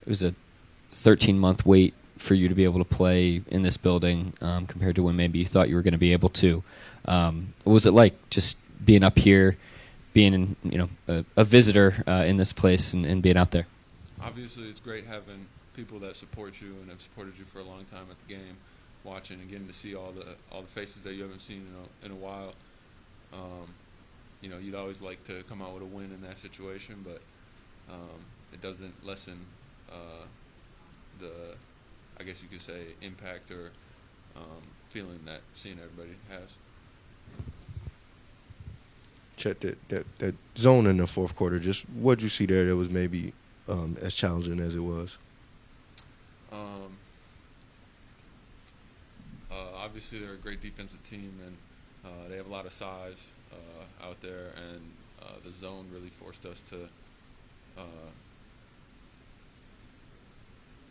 It was a 13-month wait for you to be able to play in this building compared to when maybe you thought you were going to be able to. What was it like just being up here, being a visitor in this place and being out there? Obviously, it's great having people that support you and have supported you for a long time at the game, watching and getting to see all the faces that you haven't seen in a while. You'd always like to come out with a win in that situation, but it doesn't lessen the, I guess you could say, impact or feeling that seeing everybody has. Chet, that zone in the fourth quarter, just what did you see there that was maybe as challenging as it was? Obviously, they're a great defensive team, and they have a lot of size out there, and the zone really forced us to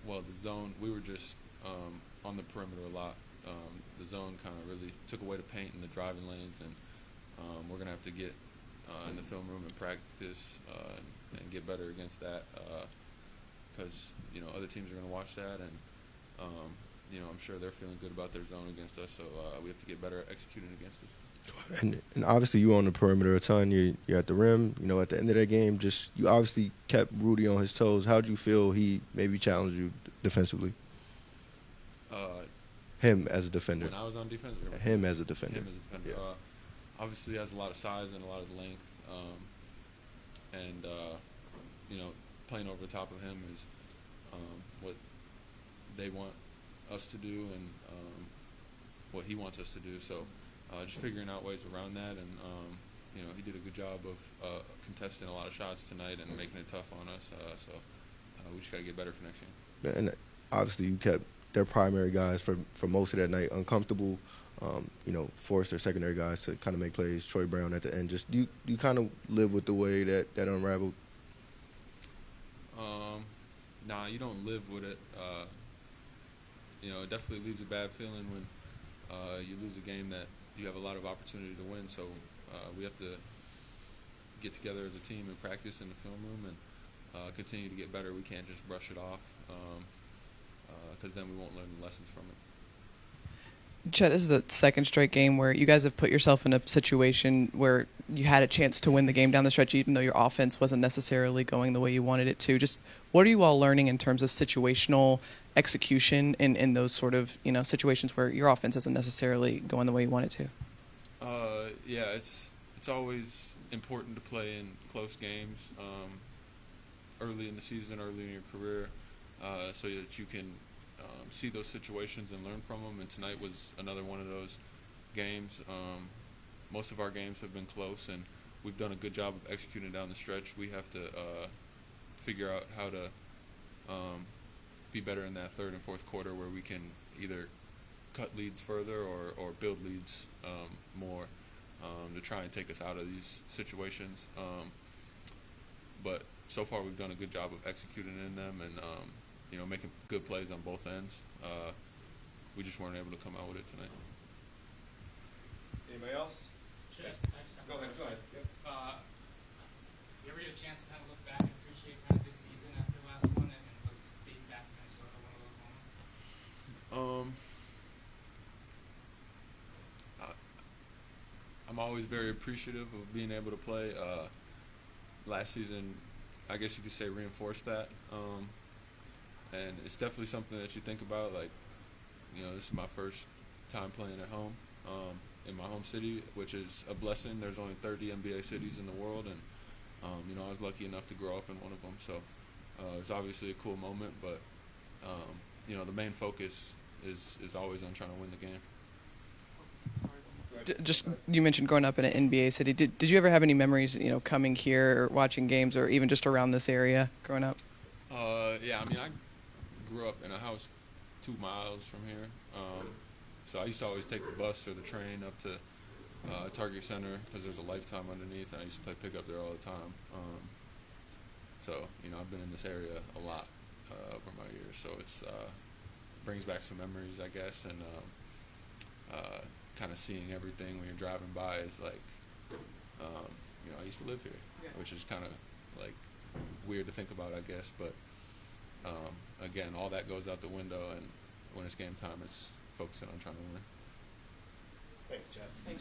the zone, we were just on the perimeter a lot. The zone kind of really took away the paint in the driving lanes, and we're going to have to get in the film room and practice and get better against that because, other teams are going to watch that, and, I'm sure they're feeling good about their zone against us, so we have to get better at executing against it. And obviously you on the perimeter a ton. You're at the rim. At the end of that game, just you obviously kept Rudy on his toes. How did you feel he maybe challenged you defensively? Him as a defender. When I was on defense? Him as a defender. Him as a defender. Yeah. Obviously, he has a lot of size and a lot of length, playing over the top of him is what they want us to do and what he wants us to do. So just figuring out ways around that, and he did a good job of contesting a lot of shots tonight and making it tough on us. So we just got to get better for next game. And obviously you kept their primary guys for most of that night uncomfortable. Forced their secondary guys to kind of make plays. Troy Brown at the end. Just do you kind of live with the way that unraveled? Nah, you don't live with it. It definitely leaves a bad feeling when you lose a game that you have a lot of opportunity to win. So we have to get together as a team and practice in the film room and continue to get better. We can't just brush it off because then we won't learn the lessons from it. Chet, this is a second straight game where you guys have put yourself in a situation where you had a chance to win the game down the stretch, even though your offense wasn't necessarily going the way you wanted it to. Just what are you all learning in terms of situational execution in those sort of situations where your offense isn't necessarily going the way you want it to? It's always important to play in close games early in the season, early in your career, so that you can see those situations and learn from them. And tonight was another one of those games. Most of our games have been close, and we've done a good job of executing down the stretch. We have to figure out how to be better in that third and fourth quarter where we can either cut leads further or build leads more to try and take us out of these situations. But so far we've done a good job of executing in them and making good plays on both ends. We just weren't able to come out with it tonight. Anybody else? Sure. Go ahead. Yep. You ever get a chance to kind of look back and appreciate kind of this season after last one, and was being back in Minnesota one of those moments? I'm always very appreciative of being able to play. Last season, I guess you could say, reinforced that. And it's definitely something that you think about. Like, this is my first time playing at home in my home city, which is a blessing. There's only 30 NBA cities in the world, and I was lucky enough to grow up in one of them. So it's obviously a cool moment, but the main focus is always on trying to win the game. Just you mentioned growing up in an NBA city. Did you ever have any memories, coming here or watching games or even just around this area growing up? Yeah, I grew up in a house 2 miles from here. So I used to always take the bus or the train up to Target Center because there's a Lifetime underneath, and I used to play pickup there all the time. So I've been in this area a lot over my years. So it's brings back some memories, I guess, and kind of seeing everything when you're driving by is like, I used to live here, which is kind of like weird to think about, I guess, but again, all that goes out the window, and when it's game time, it's focusing on trying to win. Thanks, Jeff. Thanks.